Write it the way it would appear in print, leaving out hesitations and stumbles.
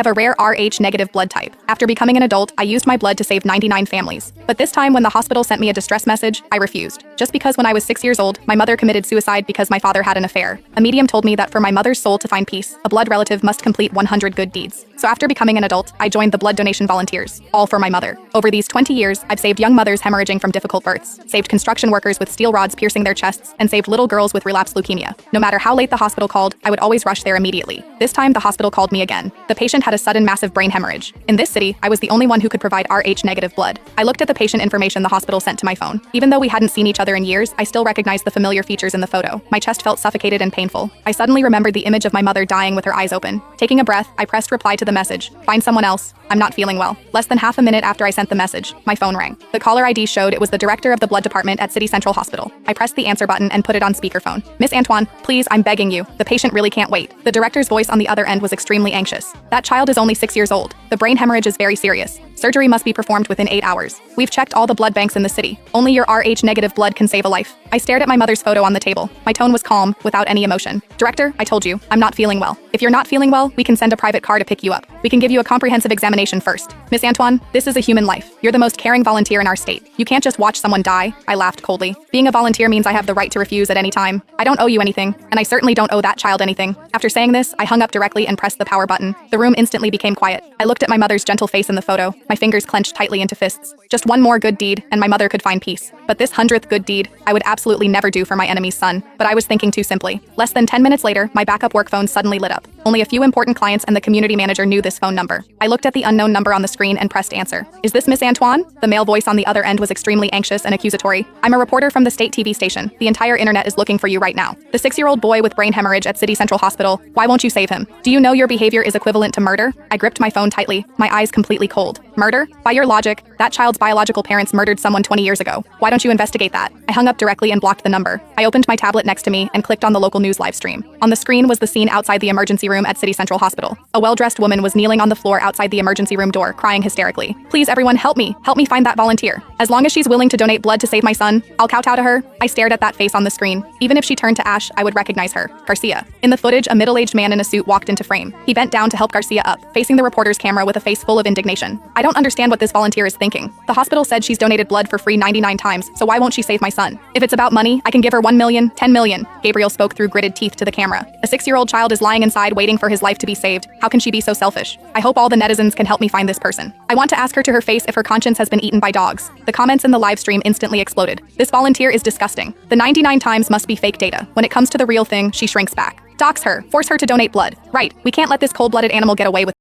I have a rare Rh-negative blood type. After becoming an adult, I used my blood to save 99 families. But this time when the hospital sent me a distress message, I refused. Just because when I was 6 years old, my mother committed suicide because my father had an affair. A medium told me that for my mother's soul to find peace, a blood relative must complete 100 good deeds. So after becoming an adult, I joined the blood donation volunteers, all for my mother. Over these 20 years, I've saved young mothers hemorrhaging from difficult births, saved construction workers with steel rods piercing their chests, and saved little girls with relapsed leukemia. No matter how late the hospital called, I would always rush there immediately. This time, the hospital called me again. The patient had a sudden massive brain hemorrhage. In this city, I was the only one who could provide Rh-negative blood. I looked at the patient information the hospital sent to my phone. Even though we hadn't seen each other in years, I still recognized the familiar features in the photo. My chest felt suffocated and painful. I suddenly remembered the image of my mother dying with her eyes open. Taking a breath, I pressed reply to the message. Find someone else. I'm not feeling well. Less than half a minute after I sent the message, my phone rang. The caller ID showed it was the director of the blood department at City Central Hospital. I pressed the answer button and put it on speakerphone. Miss Antoine, please, I'm begging you. The patient really can't wait. The director's voice on the other end was extremely anxious. That child is only 6 years old. The brain hemorrhage is very serious. Surgery must be performed within 8 hours. We've checked all the blood banks in the city. Only your Rh-negative blood can save a life. I stared at my mother's photo on the table. My tone was calm, without any emotion. Director, I told you, I'm not feeling well. If you're not feeling well, we can send a private car to pick you up. We can give you a comprehensive examination first. Miss Antoine, this is a human life. You're the most caring volunteer in our state. You can't just watch someone die. I laughed coldly. Being a volunteer means I have the right to refuse at any time. I don't owe you anything, and I certainly don't owe that child anything. After saying this, I hung up directly and pressed the power button. The room instantly became quiet. I looked at my mother's gentle face in the photo, my fingers clenched tightly into fists. Just one more good deed, and my mother could find peace. But this 100th good deed, I would absolutely never do for my enemy's son. But I was thinking too simply. Less than 10 minutes later, my backup work phone suddenly lit up. Only a few important clients and the community manager knew this phone number. I looked at the unknown number on the screen and pressed answer. Is this Miss Antoine? The male voice on the other end was extremely anxious and accusatory. I'm a reporter from the state TV station. The entire internet is looking for you right now. The 6-year-old boy with brain hemorrhage at City Central Hospital. Why won't you save him? Do you know your behavior is equivalent to murder? I gripped my phone tightly, my eyes completely cold. Murder? By your logic, that child's biological parents murdered someone 20 years ago. Why don't you investigate that? I hung up directly and blocked the number. I opened my tablet next to me and clicked on the local news live stream. On the screen was the scene outside the emergency room at City Central Hospital. A well-dressed woman was kneeling on the floor outside the emergency room door, crying hysterically. Please everyone help me. Help me find that volunteer. As long as she's willing to donate blood to save my son, I'll kowtow to her. I stared at that face on the screen. Even if she turned to ash, I would recognize her. Garcia. In the footage, a middle-aged man in a suit walked into frame. He bent down to help Garcia up, facing the reporter's camera with a face full of indignation. I don't understand what this volunteer is thinking. The hospital said she's donated blood for free 99 times, so why won't she save my son? If it's about money, I can give her 1 million, 10 million. Gabriel spoke through gritted teeth to the camera. A 6-year-old child is lying inside waiting for his life to be saved. How can she be so selfish? I hope all the netizens can help me find this person. I want to ask her to her face if her conscience has been eaten by dogs. The comments in the live stream instantly exploded. This volunteer is disgusting. The 99 times must be fake data. When it comes to the real thing, she shrinks back. Dox her. Force her to donate blood. Right, we can't let this cold-blooded animal get away with